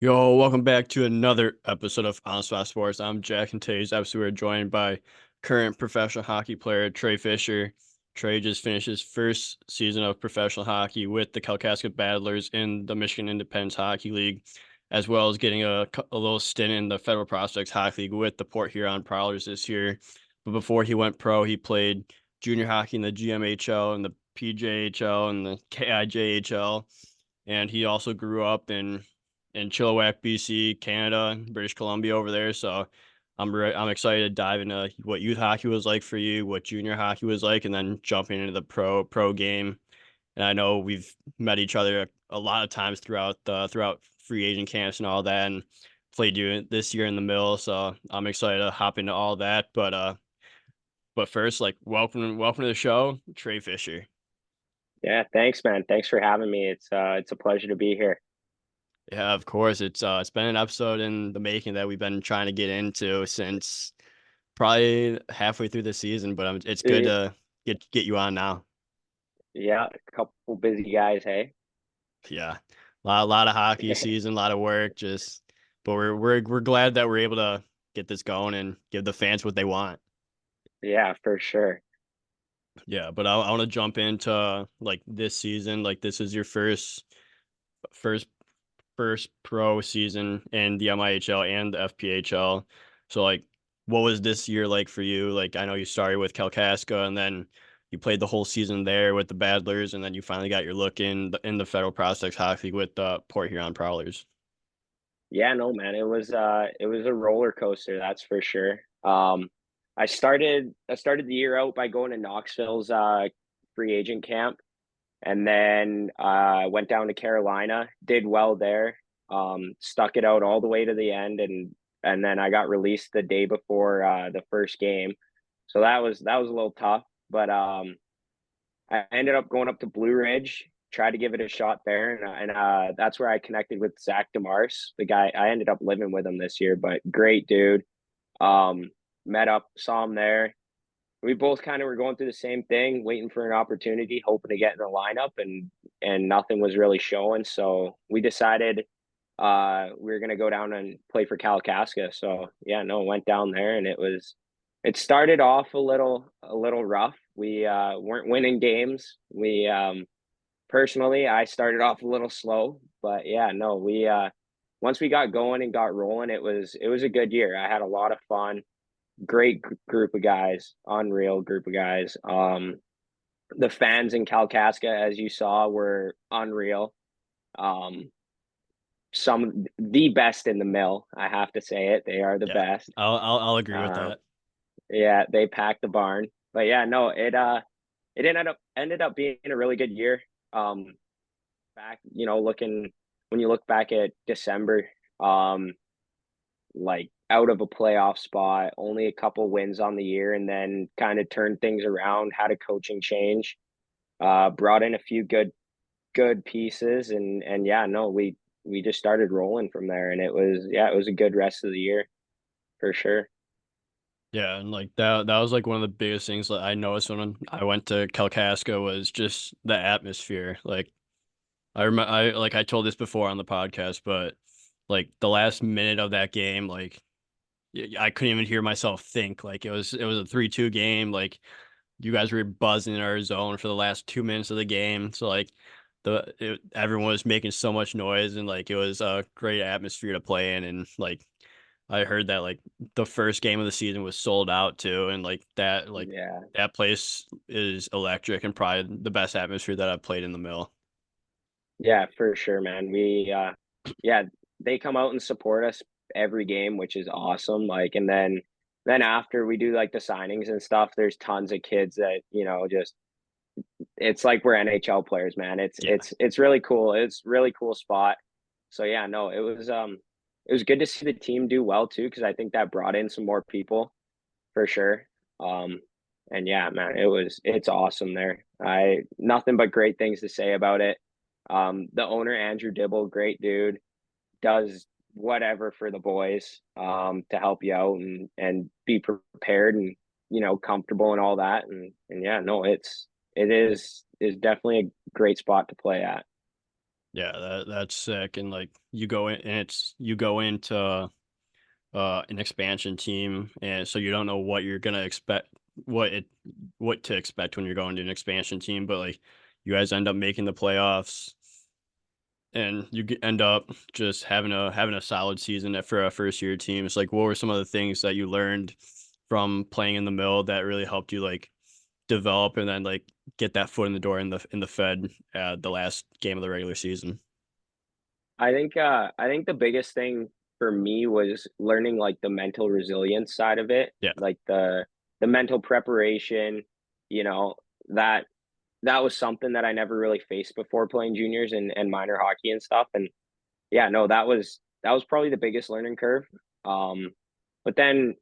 Yo, welcome back to another episode of On Spot Sports. I'm Jack, and today's episode we're joined by current professional hockey player Trey Fischer. Trey just finished his first season of professional hockey with the Kalkaska Battlers in the Michigan Independence Hockey League, as well as getting a little stint in the Federal Prospects Hockey League with the Port Huron Prowlers this year. But before he went pro, he played junior hockey in the GMHL and the PJHL and the KIJHL, and he also grew up in Chilliwack, BC, Canada, British Columbia over there. So I'm excited to dive into what youth hockey was like for you, what junior hockey was like, and then jumping into the pro game. And I know we've met each other a lot of times throughout free agent camps and all that, and played you this year in the mill. So I'm excited to hop into all that. But first, like welcome to the show, Trey Fischer. Yeah, thanks, man. Thanks for having me. It's a pleasure to be here. Yeah, of course. It's been an episode in the making that we've been trying to get into since probably halfway through the season, but it's good Uh, to get you on now. Yeah, a couple busy guys, hey. Yeah, a lot of hockey season, a lot of work. But we're glad that we're able to get this going and give the fans what they want. Yeah, for sure. Yeah, but I want to jump into like this season. Like this is your first first pro season in the MIHL and the FPHL. So like what was this year like for you? Like I know you started with Kalkaska and then you played the whole season there with the Battlers and then you finally got your look in the Federal Prospects Hockey League with the Port Huron Prowlers. Yeah, no, man. It was a roller coaster, that's for sure. I started the year out by going to Knoxville's free agent camp, and then went down to Carolina, did well there. Stuck it out all the way to the end, and then I got released the day before the first game. So that was a little tough, but I ended up going up to Blue Ridge, tried to give it a shot there, and that's where I connected with Zach Demars, the guy. I ended up living with him this year, but great dude. Um, Met up, saw him there. We both kind of were going through the same thing, waiting for an opportunity, hoping to get in the lineup, and nothing was really showing. So we decided we were gonna go down and play for Kalkaska. So yeah, no, went down there, and it started off a little rough. We weren't winning games. We personally, I started off a little slow, but yeah, no, we once we got going and got rolling, it was a good year. I had a lot of fun. Great group of guys, unreal group of guys. The fans in Kalkaska, as you saw, were unreal. Um, some the best in the mill. I have to say it. They are the Yeah. best. I'll agree with Uh, that. yeah, they packed the barn. But yeah, no, it ended up being a really good year. Um, Back, looking when you look back at December, um, like out of a playoff spot, only a couple wins on the year, and then kind of turned things around. Had a coaching change, brought in a few good pieces, and yeah, no, we just started rolling from there, and it was a good rest of the year for sure. Yeah, and like that was like one of the biggest things that I noticed when I went to Kalkaska was just the atmosphere. Like I remember I told this before on the podcast, but like the last minute of that game, like I couldn't even hear myself think. Like it was a 3-2 game. Like you guys were buzzing in our zone for the last 2 minutes of the game. So like everyone was making so much noise and like it was a great atmosphere to play in. And like I heard that like the first game of the season was sold out too, and Yeah, that place is electric and probably the best atmosphere that I've played in the mill. yeah, for sure, man. Yeah, they come out and support us every game, which is awesome. Like, and then after we do like the signings and stuff, there's tons of kids that just it's like we're NHL players, man. It's Yeah. it's it's really cool. It's really cool spot. So yeah, no, it was good to see the team do well too, because I think that brought in some more people for sure. Um, and yeah, man, it's awesome there. I Nothing but great things to say about it. The owner, Andrew Dibble, great dude, does whatever for the boys to help you out and be prepared and comfortable and all that. And yeah, no, it is definitely a great spot to play at. Yeah, that's sick. And like you go in and you go into an expansion team, and so you don't know what you're gonna expect, what it what to expect when you're going to an expansion team. But like you guys end up making the playoffs, and end up just having a solid season for a first year team. It's like, what were some of the things that you learned from playing in the mill that really helped you like develop and then like get that foot in the door in the Fed the last game of the regular season? I think the biggest thing for me was learning like the mental resilience side of it, Yeah, like the mental preparation, you know, that that was something that I never really faced before playing juniors and minor hockey and stuff. And yeah, no, that was probably the biggest learning curve. Um, but then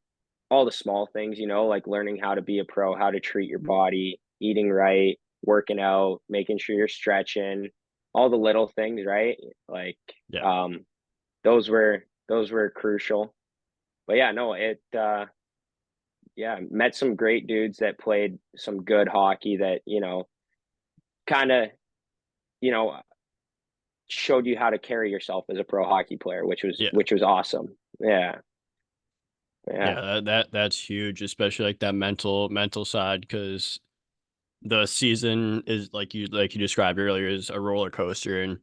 all the small things, like learning how to be a pro, how to treat your body, eating right, working out, making sure you're stretching, all the little things, right? Like yeah, um those were crucial. But yeah, no, it yeah, met some great dudes that played some good hockey that, kind of, you know, showed you how to carry yourself as a pro hockey player, yeah. which was awesome. Yeah. Yeah. Yeah, that's huge, especially like that mental side, because the season is like you described earlier is a roller coaster and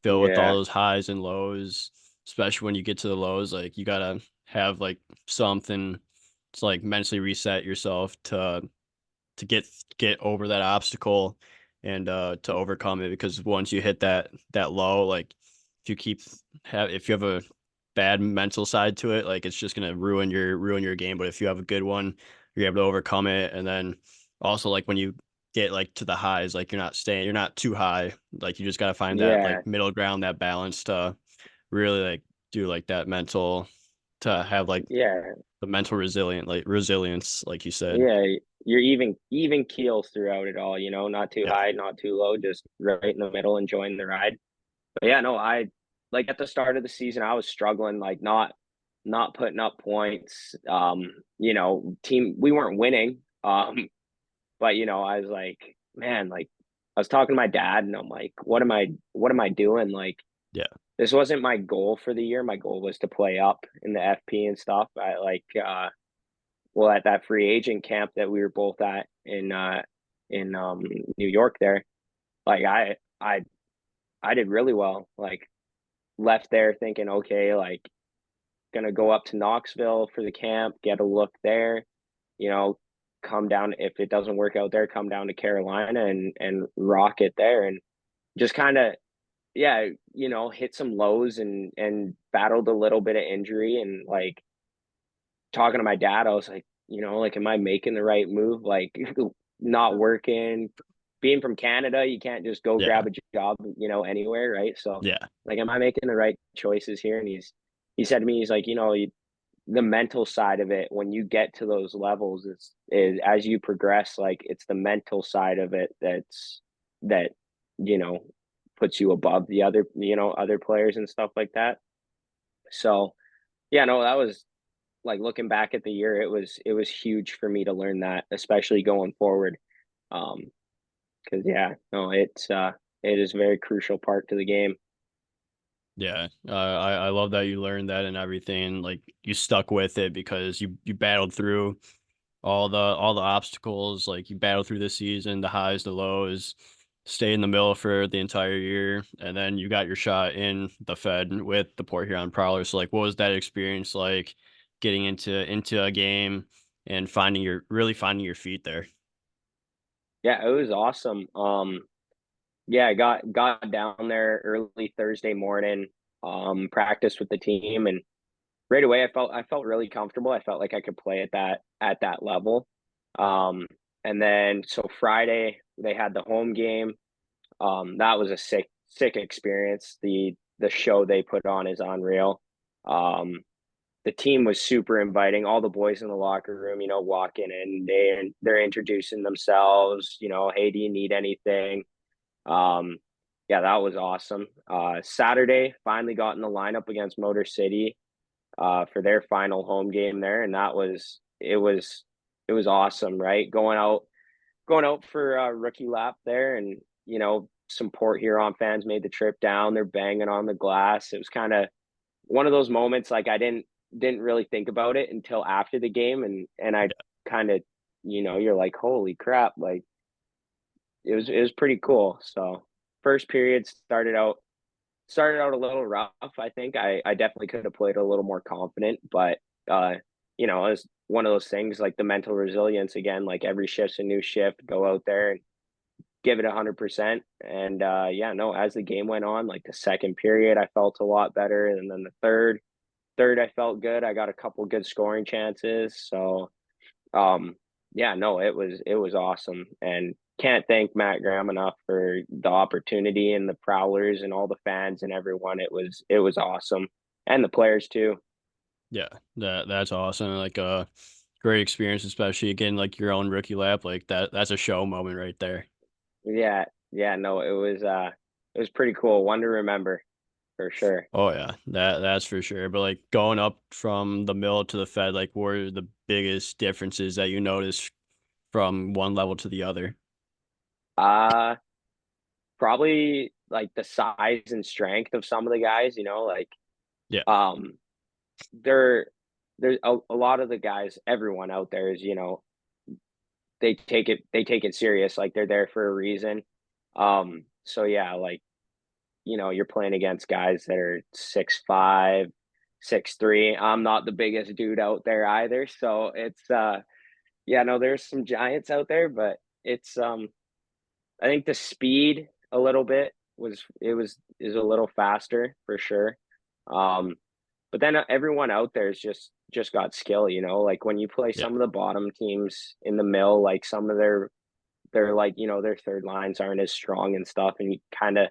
filled with all Yeah. those highs and lows. Especially when you get to the lows, like you gotta have like something to like mentally reset yourself to get over that obstacle and to overcome it, because once you hit that low, like if you keep if you have a bad mental side to it, like it's just gonna ruin your game. But if you have a good one, you're able to overcome it. And then also like when you get like to the highs, like you're not too high, like you just got to find that Yeah. like middle ground, that balance to really like do like that mental, to have like Yeah. the mental resilience like you said. Yeah. You're even keels throughout it all, not too Yeah, high, not too low, just right in the middle, enjoying the ride. But yeah, no, I like at the start of the season, I was struggling, like not putting up points. Team we weren't winning. But I was like, man, like I was talking to my dad and I'm like, what am I doing? Like yeah, this wasn't my goal for the year. My goal was to play up in the FP and stuff. I like well at that free agent camp that we were both at in New York there, like I did really well. Like left there thinking, okay, like gonna go up to Knoxville for the camp, get a look there, you know, come down if it doesn't work out there, come down to Carolina and rock it there and just kind of yeah, hit some lows and battled a little bit of injury and like talking to my dad, I was like, like am I making the right move? Like not working, being from Canada, you can't just go yeah, grab a job, anywhere, right? So yeah, like am I making the right choices here? And he said to me, he's like, the mental side of it when you get to those levels is as you progress, like it's the mental side of it that you know puts you above the other other players and stuff like that. So yeah, no, that was like looking back at the year, it was huge for me to learn that, especially going forward. um because yeah, no, it is a very crucial part to the game. yeah. I love that you learned that and everything. Like you stuck with it because you battled through all the obstacles. Like you battled through the season, the highs, the lows, stay in the middle for the entire year, and then you got your shot in the Fed with the Port Huron Prowlers. So like, what was that experience like, getting into a game and finding your feet there? Yeah, it was awesome. Yeah, I got down there early Thursday morning, practiced with the team, and right away I felt really comfortable. I felt like I could play at that level. Um, and then so Friday they had the home game. That was a sick experience. The show they put on is unreal. Um, the team was super inviting. All the boys in the locker room, walking in, they're introducing themselves. Hey, do you need anything? Um, yeah, that was awesome. Saturday, finally got in the lineup against Motor City for their final home game there, and it was awesome, right? Going out for a rookie lap there, and some Port Huron fans made the trip down. They're banging on the glass. It was kind of one of those moments like I didn't really think about it until after the game, and I kind of, you're like, holy crap, like it was pretty cool. So first period started out a little rough. I think I definitely could have played a little more confident, but uh, it was one of those things like the mental resilience again. Like every shift's a new shift. Go out there and give it 100%. And yeah, no, as the game went on, like the second period, I felt a lot better, and then the third I felt good. I got a couple good scoring chances. So um, yeah, no, it was awesome, and can't thank Matt Graham enough for the opportunity and the Prowlers and all the fans and everyone. It was awesome, and the players too. Yeah, that's awesome. Like great experience, especially getting like your own rookie lap. Like that's a show moment right there. Yeah, yeah, no, it was pretty cool. One to remember for sure. Oh yeah, that's for sure. But like going up from the mill to the Fed, like what are the biggest differences that you notice from one level to the other? Uh Probably like the size and strength of some of the guys. Like Yeah, um, they're there's a lot of the guys. Everyone out there is, they take it serious. Like they're there for a reason. So yeah, like, you're playing against guys that are 6'5", 6'3". I'm not the biggest dude out there either. So it's yeah, no, there's some giants out there, but it's I think the speed a little bit is a little faster for sure. Um, but then everyone out there is just got skill, like when you play yeah. some of the bottom teams in the mill, like some of their like, their third lines aren't as strong and stuff, and you kind of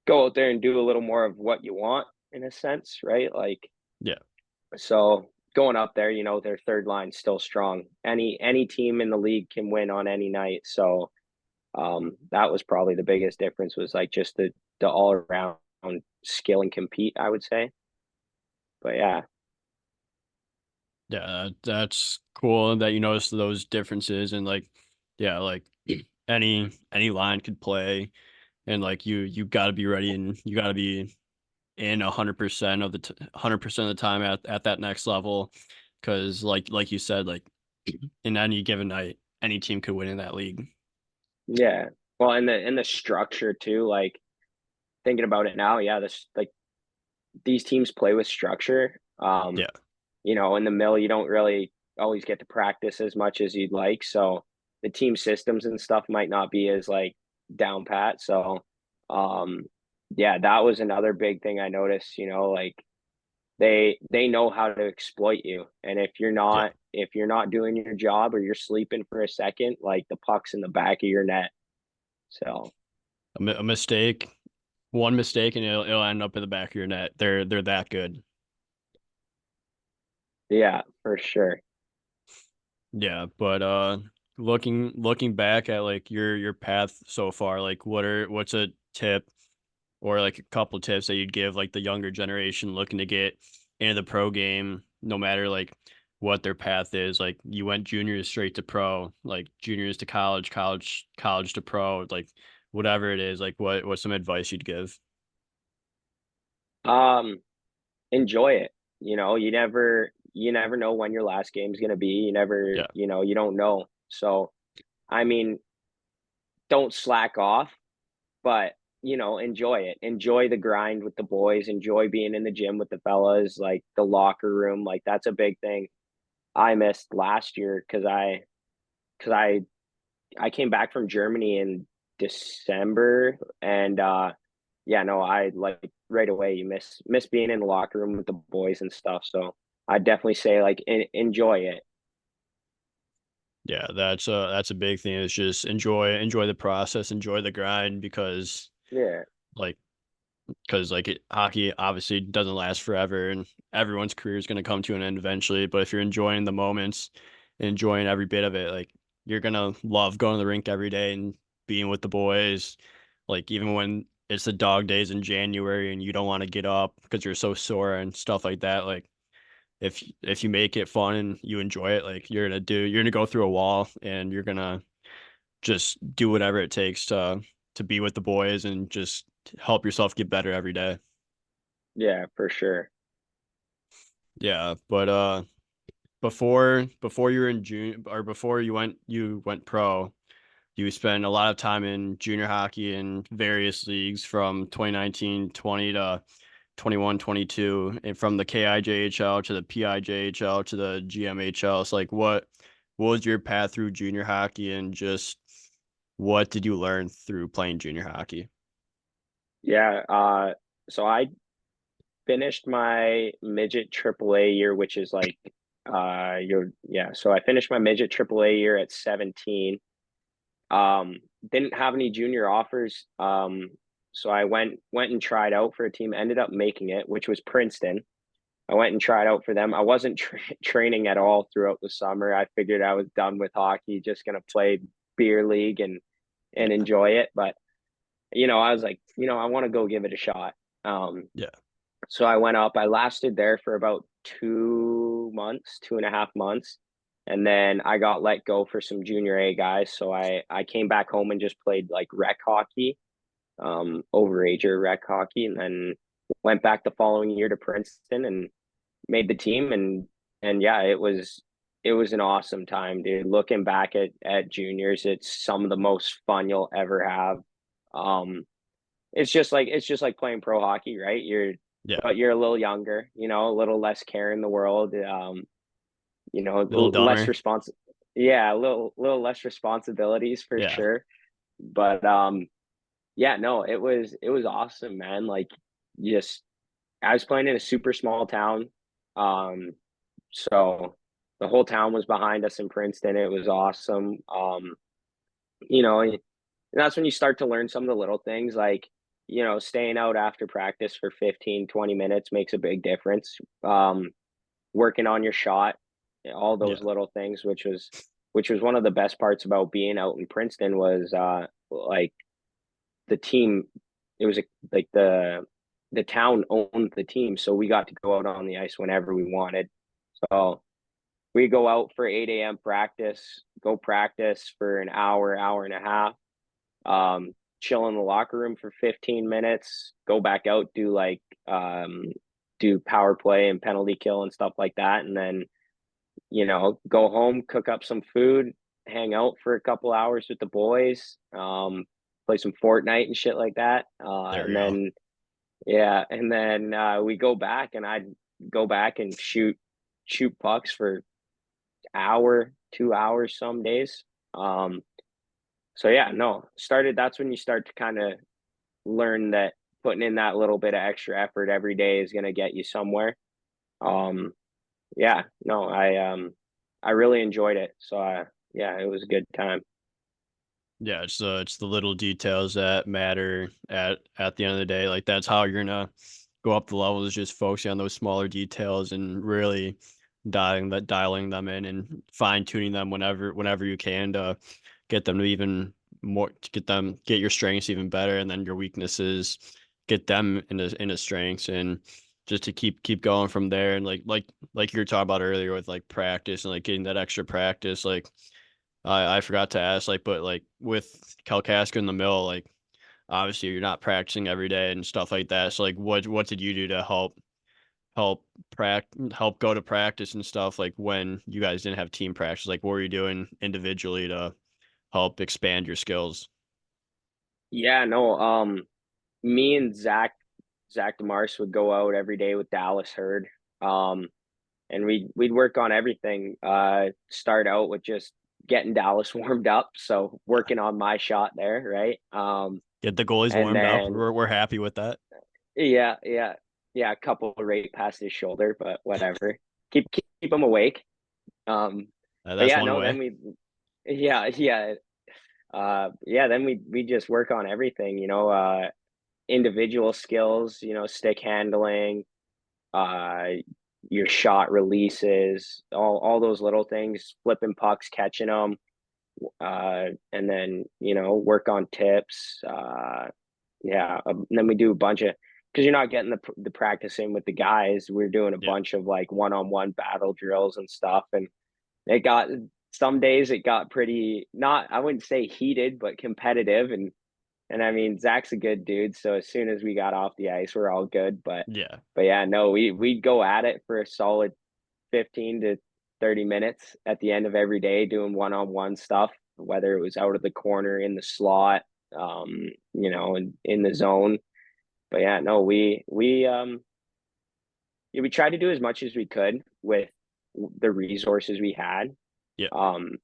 go out there and do a little more of what you want in a sense, right? Like, Yeah. so going up there, their third line's still strong. Any team in the league can win on any night. So that was probably the biggest difference, was like just the all around skill and compete, I would say. But yeah. Yeah, that's cool that you notice those differences and like yeah, like any line could play and like you got to be ready and you got to be in 100% of the 100% of the time at that next level because like you said like in any given night any team could win in that league. Yeah. Well, and the structure too, like thinking about it now, yeah, this like these teams play with structure. Yeah. In the mill you don't really always get to practice as much as you'd like. So the team systems and stuff might not be as like down pat. So um yeah, that was another big thing I noticed, like they know how to exploit you. And Yeah. if you're not doing your job or you're sleeping for a second, like the puck's in the back of your net. So A mistake, one mistake and it'll end up in the back of your net. They're that good. yeah, for sure. Yeah, but looking back at like your path so far, like what's a tip or like a couple tips that you'd give like the younger generation looking to get into the pro game, no matter like what their path is. Like you went juniors straight to pro, like juniors to college, college to pro, like whatever it is, like what's some advice you'd give? um Enjoy it. You never know when your last game's going to be. Yeah, You don't know. So I mean, don't slack off, but enjoy it. Enjoy the grind with the boys. Enjoy being in the gym with the fellas, like the locker room. Like that's a big thing I missed last year, because I came back from Germany in December, and yeah, no, I like right away you miss being in the locker room with the boys and stuff. So I definitely say like enjoy it. yeah, that's a big thing. It's just enjoy the process, enjoy the grind Yeah. like hockey obviously doesn't last forever and everyone's career is going to come to an end eventually, but if you're enjoying the moments, enjoying every bit of it, like you're going to love going to the rink every day and being with the boys, like even when it's the dog days in January and you don't want to get up because you're so sore and stuff like that, like if you make it fun and you enjoy it, like you're going to go through a wall and you're going to just do whatever it takes to to be with the boys and just help yourself get better every day. Yeah, for sure. Yeah, but before you were in junior or before you went pro, you spent a lot of time in junior hockey in various leagues from 2019-20 to 21-22, and from the KIJHL to the PIJHL to the GMHL. So like what was your path through junior hockey, and just what did you learn through playing junior hockey? Yeah, so I finished my midget AAA year, which is like so I finished my midget AAA year at 17. Didn't have any junior offers. So I went and tried out for a team, ended up making it, which was Princeton. I went and tried out for them. I wasn't training at all throughout the summer. I figured I was done with hockey, just gonna play beer league and Yeah. enjoy it. But I was like, I want to go give it a shot. Um, Yeah. so I went up. I lasted there for about 2 months, 2.5 months, and then I got let go for some junior A guys. So I came back home and just played like rec hockey, overager rec hockey, and then went back the following year to Princeton and made the team. And yeah, it was an awesome time, dude. Looking back at juniors, it's some of the most fun you'll ever have. Um, it's just like playing pro hockey, right? Yeah. But you're a little younger, a little less care in the world, A little less dumber. respons yeah, a little less responsibilities for Yeah. sure. But yeah, no, it was awesome, man. Like, just I was playing in a super small town. Um, so the whole town was behind us in Princeton. It was awesome. And that's when you start to learn some of the little things, like, staying out after practice for 15, 20 minutes makes a big difference. Working on your shot, all those Yeah. little things, which was one of the best parts about being out in Princeton was like the team. It was like the town owned the team, so we got to go out on the ice whenever we wanted. So we go out for 8 a.m. practice, go practice for an hour, hour and a half, chill in the locker room for 15 minutes, go back out, do power play and penalty kill and stuff like that, and then go home, cook up some food, hang out for a couple hours with the boys, play some Fortnite and shit like that, There we and go. then yeah, and then we go back, and I'd go back and shoot pucks for hour, 2 hours some days. Um, so yeah, no, started. That's when you start to kind of learn that putting in that little bit of extra effort every day is going to get you somewhere. Um, yeah, no, I really enjoyed it. So yeah, it was a good time. Yeah, it's the little details that matter at the end of the day. Like that's how you're gonna go up the levels, just focusing on those smaller details and really dialing them in and fine tuning them whenever you can to get them to even more to get your strengths even better, and then your weaknesses get them into strengths, and just to keep going from there. And like you were talking about earlier with like practice and like getting that extra practice, like I forgot to ask, like, but like with Kalkaska in the mill, like obviously you're not practicing every day and stuff like that. So like what did you do to help help go to practice and stuff, like when you guys didn't have team practice? Like what were you doing individually to help expand your skills? Yeah, no, me and Zach Demars would go out every day with Dallas Hurd. And we'd work on everything. Start out with just getting Dallas warmed up, so Yeah. working on my shot there, right? Get the goalies And warmed up. then We're happy with that. yeah, a couple right past his shoulder, but whatever. Keep him awake. Um, but That's yeah, one no, way. then yeah, then we just work on everything, individual skills, stick handling, uh, your shot releases, all those little things, flipping pucks, catching them, and then work on tips. Yeah, and then we do a bunch of, because you're not getting the practice in with the guys. We're doing a Yeah. bunch of like one-on-one battle drills and stuff, and it got some days it got pretty, not, I wouldn't say heated, but competitive, and And I mean, Zach's a good dude, so as soon as we got off the ice, we're all good. Yeah. But yeah, no, we'd go at it for a solid 15 to 30 minutes at the end of every day doing one-on-one stuff, whether it was out of the corner, in the slot, in the zone. But yeah, no, we tried to do as much as we could with the resources we had. Yeah. Um,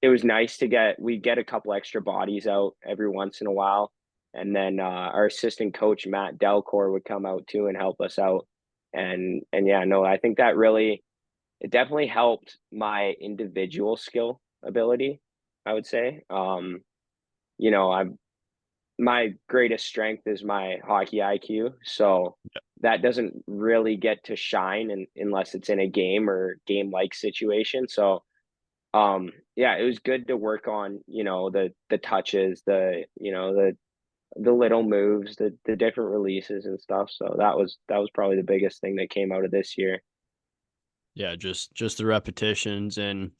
it was nice to get a couple extra bodies out every once in a while. And then our assistant coach, Matt Delcor, would come out too and help us out. And yeah, no, I think it definitely helped my individual skill ability, I would say. I'm my greatest strength is my hockey IQ. So that doesn't really get to shine unless it's in a game or game like situation. So yeah, it was good to work on, the touches, the little moves, the different releases and stuff. So that was probably the biggest thing that came out of this year. Yeah, just the repetitions and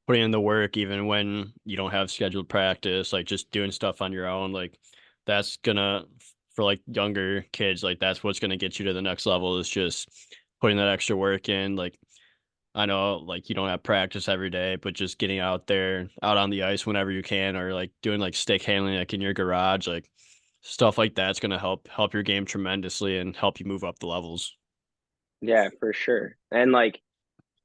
putting in the work even when you don't have scheduled practice, like just doing stuff on your own, like that's gonna for like younger kids, like that's what's gonna get you to the next level is just putting that extra work in. Like I know like you don't have practice every day, but just getting out there, out on the ice whenever you can, or like doing like stick handling like in your garage, like stuff like that's gonna help your game tremendously and help you move up the levels. Yeah, for sure. And like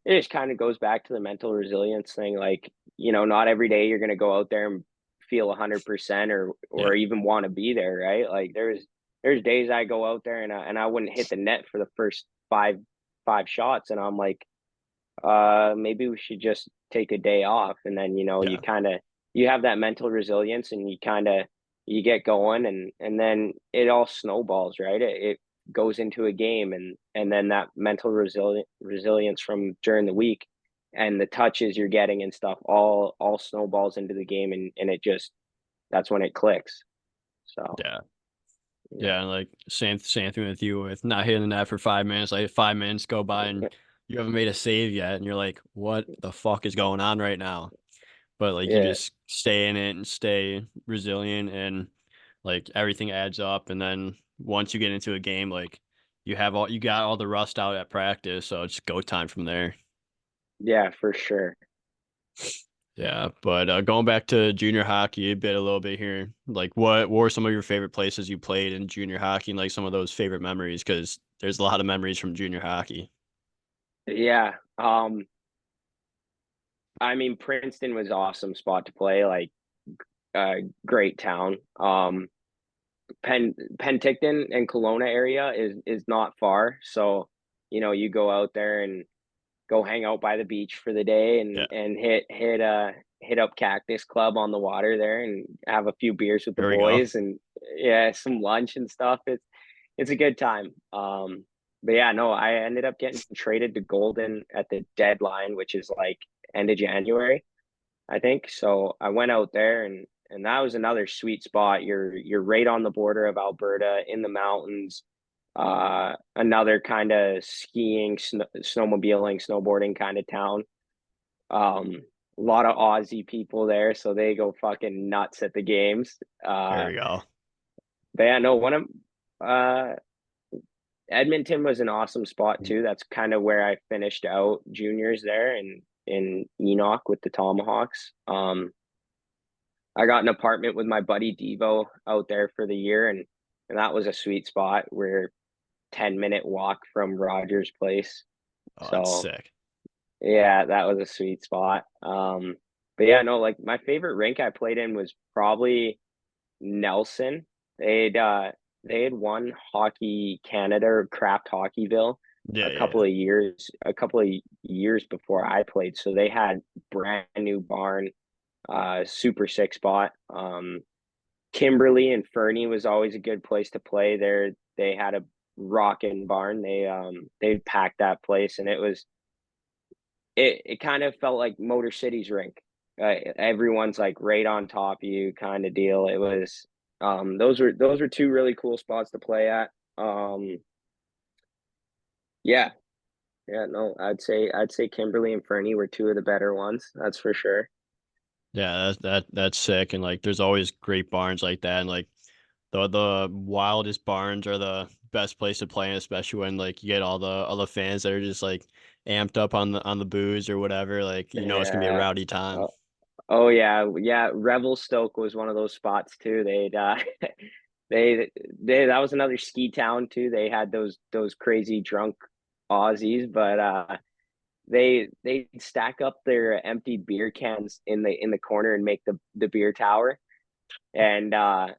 it just kind of goes back to the mental resilience thing. Like, not every day you're gonna go out there and feel 100% Yeah, or even want to be there, right? Like there's days I go out there and I wouldn't hit the net for the first five shots, and I'm like, maybe we should just take a day off. And then, you yeah, kind of you have that mental resilience and you get going, and then it all snowballs, right? It goes into a game, and then that mental resilience from during the week and the touches you're getting and stuff all snowballs into the game, and it just that's when it clicks. So yeah. yeah. Yeah, and like same thing with you with not hitting the net for 5 minutes. Like 5 minutes go by and you haven't made a save yet, and you're like, "What the fuck is going on right now?" But like you Yeah. just stay in it and stay resilient, and like everything adds up. And then once you get into a game, like you got all the rust out at practice, so it's go time from there. Yeah, for sure. Yeah, but going back to junior hockey a little bit here, like what were some of your favorite places you played in junior hockey and like some of those favorite memories? Because there's a lot of memories from junior hockey. Yeah. I mean, Princeton was awesome spot to play. Like, great town. Penticton and Kelowna area is not far, so you go out there and go hang out by the beach for the day Yeah, and hit up Cactus Club on the water there and have a few beers with the there we go. boys and yeah, some lunch and stuff. It's a good time. But yeah, no, I ended up getting traded to Golden at the deadline, which is like end of January, I think. So I went out there and that was another sweet spot. You're right on the border of Alberta in the mountains. Another kind of skiing, snowmobiling, snowboarding kind of town. A lot of Aussie people there, so they go fucking nuts at the games. There Uh, we go. but yeah, no, one of uh Edmonton was an awesome spot too. That's kind of where I finished out juniors there in Enoch with the Tomahawks. I got an apartment with my buddy Devo out there for the year, and that was a sweet spot. We're 10-minute walk from Rogers Place. Oh, that's So sick. yeah, that was a sweet spot. But yeah, no, like my favorite rink I played in was probably Nelson. They'd uh they had won Hockey Canada or Craft Hockeyville Yeah, yeah, yeah. a couple of years before I played. So they had brand new barn, super sick spot. Kimberly and Fernie was always a good place to play there. They had a rockin' barn. They packed that place, and it kind of felt like Motor City's rink. Everyone's like right on top of you, kind of deal. It was those were two really cool spots to play at. Yeah, yeah, no, I'd say Kimberly and Fernie were two of the better ones. That's for sure. Yeah, that's sick. And like there's always great barns like that. And like the wildest barns are the best place to play in, especially when like you get all the fans that are just like amped up on the booze or whatever. Like it's gonna be a Yeah. rowdy time. Oh, oh yeah, yeah. Revelstoke was one of those spots too. They'd they they that was another ski town too. They had those crazy drunk Aussies, but they stack up their empty beer cans in the corner and make the beer tower. And I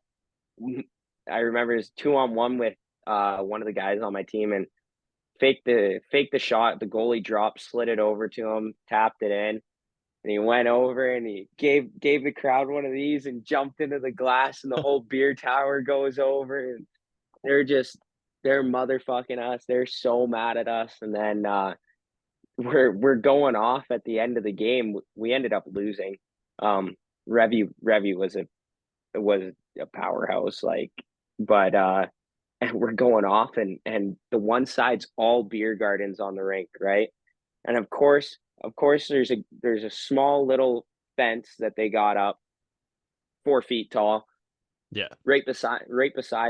remember it was 2-on-1 with one of the guys on my team, and fake the shot. The goalie dropped, slid it over to him, tapped it in, and he went over and he gave the crowd one of these and jumped into the glass, and the whole beer tower goes over, and they're just they're motherfucking us. They're so mad at us, and then we're going off at the end of the game. We ended up losing. Revy was a powerhouse, like, but and we're going off, and the one side's all beer gardens on the rink, right? And of course, there's a small little fence that they got up 4 feet tall, Yeah. right beside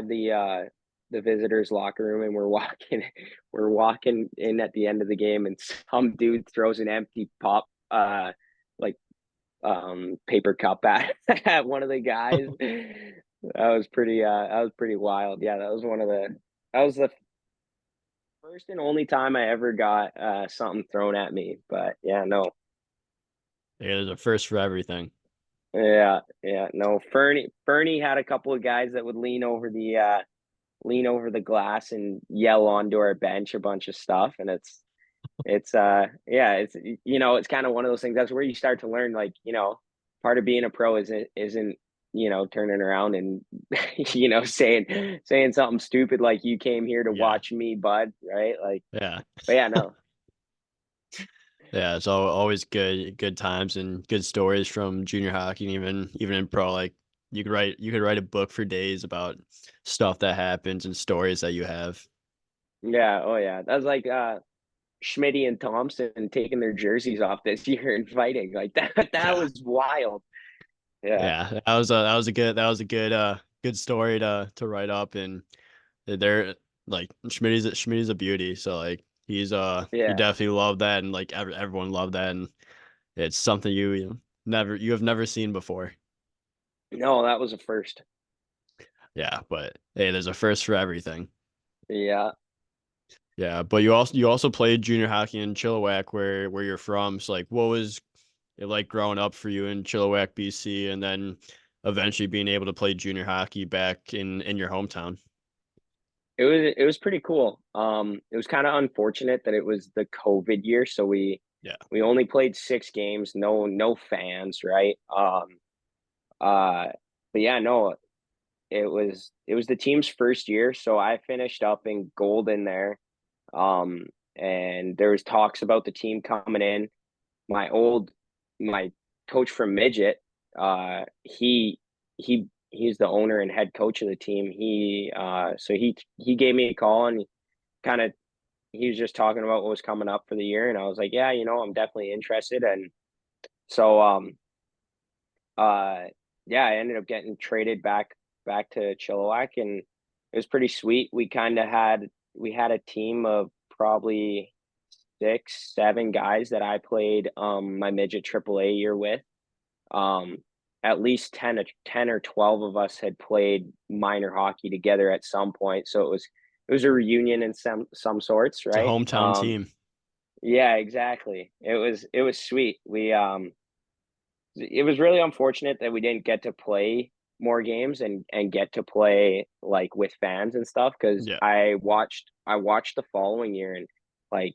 the visitors locker room, and we're walking in at the end of the game, and some dude throws an empty pop like paper cup at at one of the guys. That was pretty wild. Yeah, that was the first and only time I ever got something thrown at me. But yeah, no. Yeah, there's a first for everything. Yeah, yeah, no. Fernie had a couple of guys that would lean over the glass and yell onto our bench a bunch of stuff, and it's yeah, it's kind of one of those things. That's where you start to learn, like, part of being a pro isn't turning around and saying something stupid like you came here to Yeah. watch me, bud, right? Like, Yeah. but yeah, no. Yeah, it's always good times and good stories from junior hockey, and even in pro. Like you could write a book for days about stuff that happens and stories that you have. Yeah, oh yeah, that's like Schmitty and Thompson taking their jerseys off this year and fighting like that. That Yeah. was wild. Yeah, Yeah, that was a good story to write up, and they're like Schmitty's a beauty, so like he yeah. definitely loved that, and like everyone loved that, and it's something you have never seen before. No, that was a first. Yeah, but hey, there's a first for everything. Yeah. Yeah, but you also played junior hockey in Chilliwack, where you're from. So like, what was it like growing up for you in Chilliwack, BC, and then eventually being able to play junior hockey back in your hometown? It was pretty cool. It was kind of unfortunate that it was the COVID year, so Yeah. we only played 6 games, no fans, right? Uh, but yeah, no, it was the team's first year, so I finished up in gold in there. Um, and there was talks about the team coming in. My old my coach from midget, he's the owner and head coach of the team. He gave me a call, and kind of he was just talking about what was coming up for the year, and I was like, yeah, I'm definitely interested. And so uh yeah, I ended up getting traded back to Chilliwack, and it was pretty sweet. We had a team of probably 6, 7 guys that I played my midget AAA year with. Um, at least 10 or 12 of us had played minor hockey together at some point, so it was a reunion in some sorts, It's a right? hometown team. Yeah, exactly. It was sweet. It was really unfortunate that we didn't get to play more games and get to play like with fans and stuff, because Yeah. I watched the following year, and like,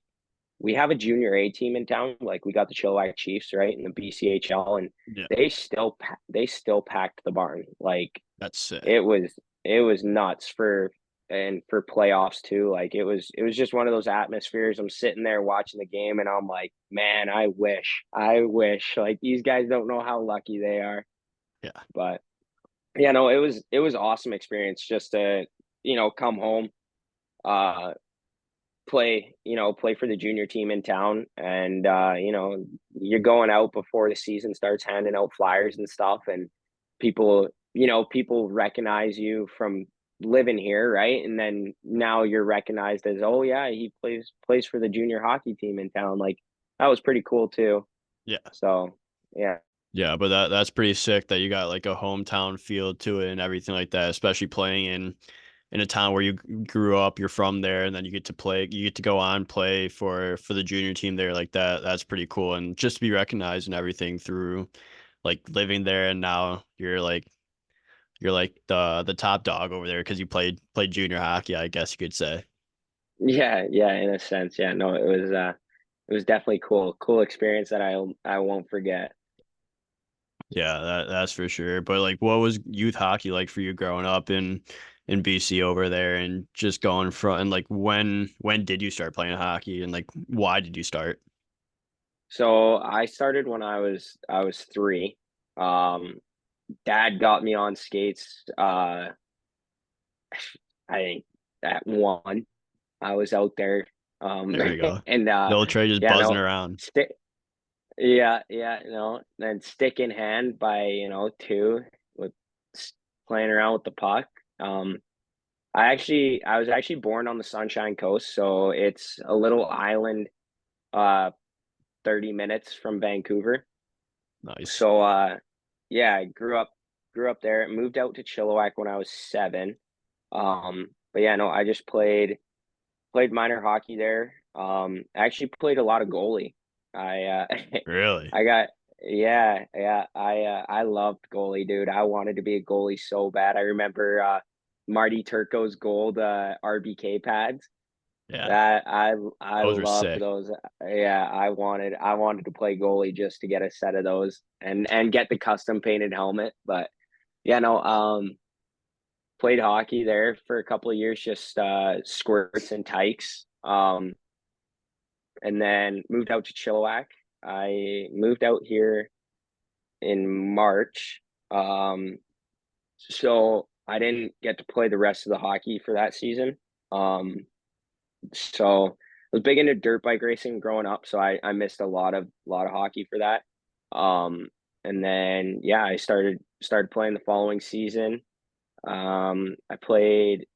we have a junior A team in town. Like, we got the Chilliwack Chiefs, right, in the BCHL, and Yeah. they still packed the barn. Like, That's sick. it was nuts for playoffs too. Like, it was just one of those atmospheres. I'm sitting there watching the game, and I'm like, man, I wish like these guys don't know how lucky they are. Yeah. But yeah, no, it was awesome experience just to come home, uh play for the junior team in town, and you're going out before the season starts, handing out flyers and stuff, and people people recognize you from living here, right? And then now you're recognized as, oh yeah, he plays for the junior hockey team in town. Like that was pretty cool too. Yeah. So yeah. Yeah, but that's pretty sick that you got like a hometown feel to it and everything like that, especially playing in a town where you grew up, you're from there, and then you get to go on play for the junior team there like that. That's pretty cool, and just to be recognized and everything through like living there, and now you're like the top dog over there because you played junior hockey, I guess you could say. Yeah, yeah, in a sense. Yeah, no, it was definitely cool. Cool experience that I won't forget. Yeah, that's for sure. But like, what was youth hockey like for you growing up in BC over there, and just going from and like when did you start playing hockey, and like why did you start? So I started when I was 3. Um, Dad got me on skates. I think at 1. I was out there. There you go. And The old Trey just yeah, buzzing no, around. stick. Yeah, yeah, then stick in hand by 2 with s- playing around with the puck. Um, I was actually born on the Sunshine Coast, so it's a little island, uh, 30 minutes from Vancouver. Nice. So yeah, I grew up there. Moved out to Chilliwack when I was 7. But yeah, no, I just played minor hockey there. I actually played a lot of goalie. I Really? I got yeah, yeah. I loved goalie, dude. I wanted to be a goalie so bad. I remember Marty Turco's gold RBK pads. Yeah. That I Those were loved sick. those. Yeah, I wanted to play goalie just to get a set of those and get the custom painted helmet. But yeah, no, played hockey there for a couple of years, just squirts and tykes. And then moved out to Chilliwack. I moved out here in March. Um, so I didn't get to play the rest of the hockey for that season. So I was big into dirt bike racing growing up, so I missed a lot of hockey for that. Um, and then yeah, I started playing the following season. I played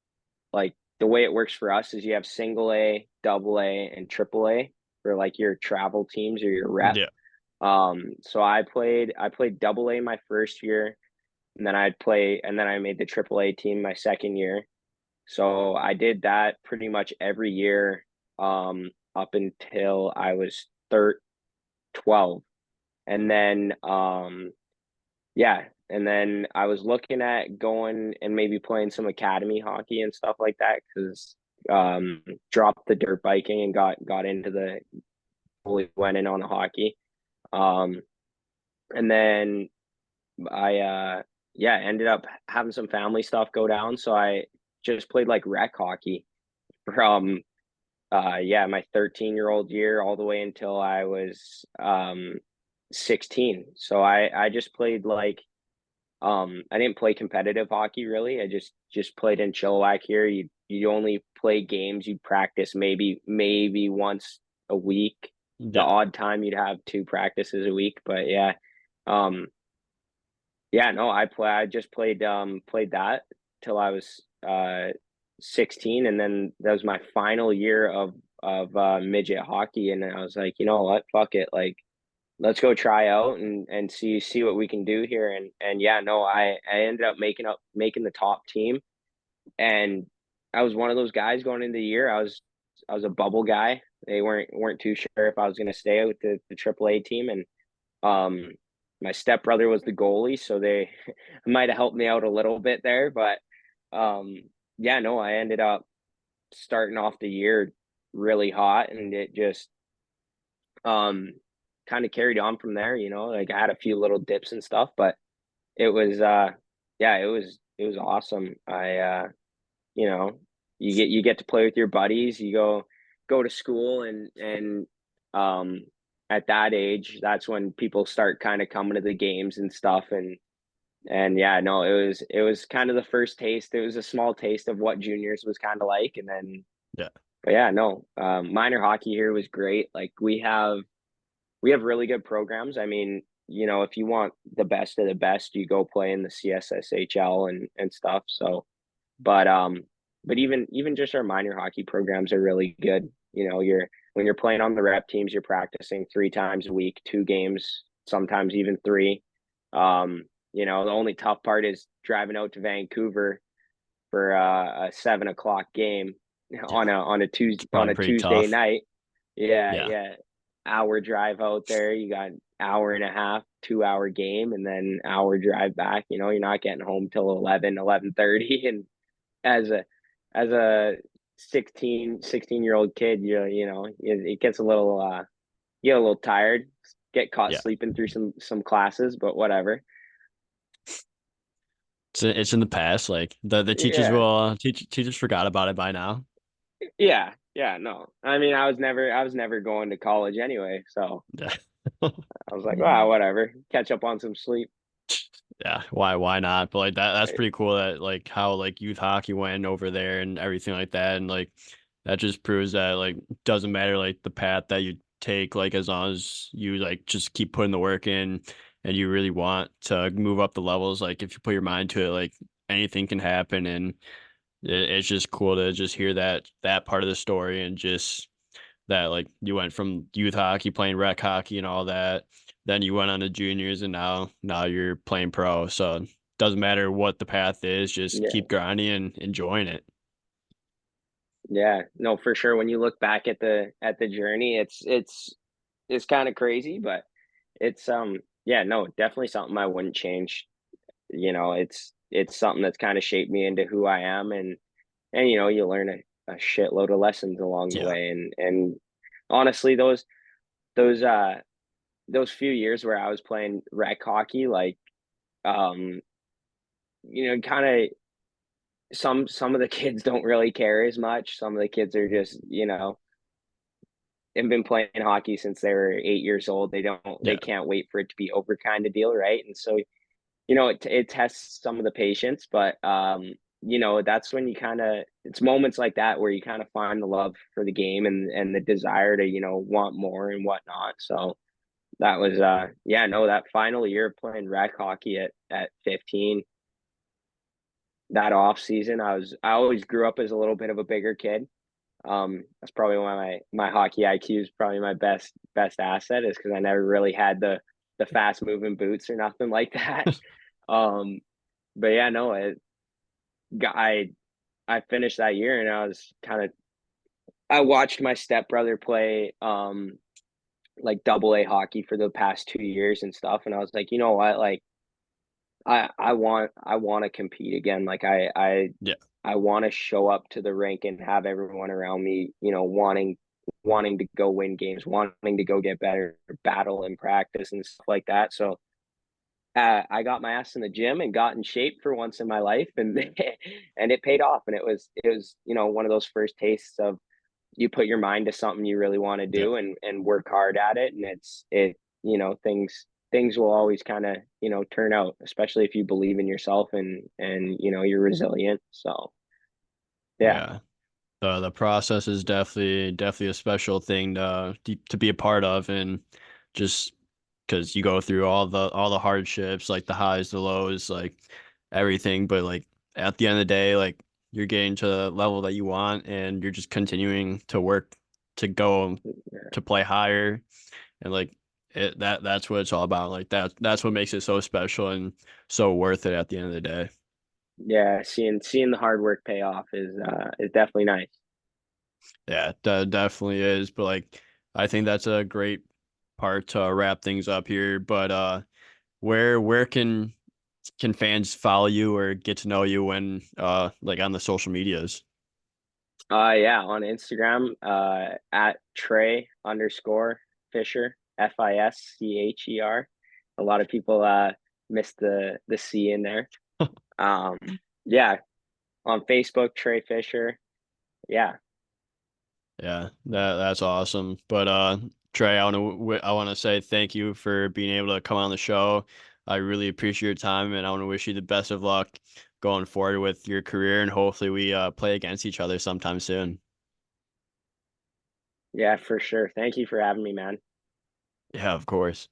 like the way it works for us is you have single A, double A, and triple A for like your travel teams or your rep. Yeah. So I played double A my first year, and then I made the triple A team my second year. So I did that pretty much every year up until I was 12. And then yeah, and then I was looking at going and maybe playing some academy hockey and stuff like that cuz dropped the dirt biking and got into the fully went in on the hockey. Um and then I yeah, ended up having some family stuff go down, so I just played like rec hockey from yeah, my 13-year-old year all the way until I was 16. So I just played like I didn't play competitive hockey really. I just played in Chilliwack here. You only play games, you'd practice maybe once a week. The Yeah. odd time you'd have 2 practices a week, but yeah. Um yeah, no, I just played that till I was 16, and then that was my final year of midget hockey, and I was like, you know what, fuck it, like let's go try out and see what we can do here, and yeah, no, I ended up making the top team, and I was one of those guys going into the year. I was a bubble guy. They weren't too sure if I was going to stay with the AAA team, and um, my stepbrother was the goalie, so they might have helped me out a little bit there. But um, yeah, no, I ended up starting off the year really hot, and it just um, kind of carried on from there. Like I had a few little dips and stuff, but it was yeah, it was awesome. You know, you get to play with your buddies. You go to school and um at that age, that's when people start kind of coming to the games and stuff and yeah, no, it was kind of the first taste. It was a small taste of what juniors was kind of like, and then Yeah. but yeah, no, minor hockey here was great. Like we have really good programs. I mean, if you want the best of the best, you go play in the CSSHL and stuff. So, but even just our minor hockey programs are really good. When you're playing on the rep teams, you're practicing 3 times a week, 2 games, sometimes even 3. The only tough part is driving out to Vancouver for a 7 o'clock game Yeah, on a it's on probably a pretty Tuesday tough. night. Yeah, Yeah, yeah. Hour drive out there. You got hour and a half, 2 hour game, and then hour drive back. You're not getting home till 11:30. And as a 16-year-old kid, it gets a little you get a little tired, get caught yeah. sleeping through some classes, but whatever. It's in the past. Like the teachers Yeah. will teachers forgot about it by now. Yeah. Yeah, no. I mean, I was never going to college anyway, so Yeah. I was like, wow, whatever. Catch up on some sleep. Yeah, why not? But like that's pretty cool that like how like youth hockey went over there and everything like that. And like that just proves that like doesn't matter like the path that you take, like as long as you like just keep putting the work in and you really want to move up the levels, like if you put your mind to it, like anything can happen. And it's just cool to just hear that part of the story, and just that like you went from youth hockey playing rec hockey and all that, then you went on to juniors, and now you're playing pro. So it doesn't matter what the path is, just Yeah. keep grinding and enjoying it. Yeah. No, for sure. When you look back at the journey, it's kind of crazy, but it's yeah, no, definitely something I wouldn't change. It's something that's kind of shaped me into who I am, and you learn a shitload of lessons along the Yeah, way. And honestly, those those few years where I was playing rec hockey, like um, kind of some of the kids don't really care as much. Some of the kids are just, have been playing hockey since they were 8 years old. They yeah, can't wait for it to be over kind of deal, right? And so, it tests some of the patience, but that's when it's moments like that where you kind of find the love for the game and the desire to, want more and whatnot. So that was yeah, no, that final year playing rec hockey at 15, that off season, I always grew up as a little bit of a bigger kid. That's probably why my hockey IQ is probably my best asset, is because I never really had the fast moving boots or nothing like that. Um, but yeah, no, I I finished that year, and I watched my stepbrother play like double A hockey for the past 2 years and stuff, and I was like, you know what, like I want to compete again. Like yeah, I want to show up to the rink and have everyone around me, wanting to go win games, wanting to go get better, battle and practice and stuff like that. So I got my ass in the gym and got in shape for once in my life, and and it paid off. And it was one of those first tastes of, you put your mind to something you really want to yeah, do and work hard at it, and things will always kind of turn out, especially if you believe in yourself and you're resilient. So yeah. yeah. The process is definitely a special thing to be a part of, and just because you go through all the hardships, like the highs, the lows, like everything. But like at the end of the day, like you're getting to the level that you want, and you're just continuing to work to go to play higher, and like that's what it's all about. Like that's what makes it so special and so worth it at the end of the day. Yeah, seeing the hard work pay off is definitely nice. Yeah, definitely is. But like, I think that's a great part to wrap things up here. But where can fans follow you or get to know you when like on the social medias? Yeah, on Instagram, at Trey_Fischer, Fischer. A lot of people missed the C in there. Um, yeah, on Facebook, Trey Fischer. Yeah. Yeah, that's awesome. But Trey, I want to say thank you for being able to come on the show. I really appreciate your time, and I want to wish you the best of luck going forward with your career, and hopefully we play against each other sometime soon. Yeah, for sure. Thank you for having me, man. Yeah, of course.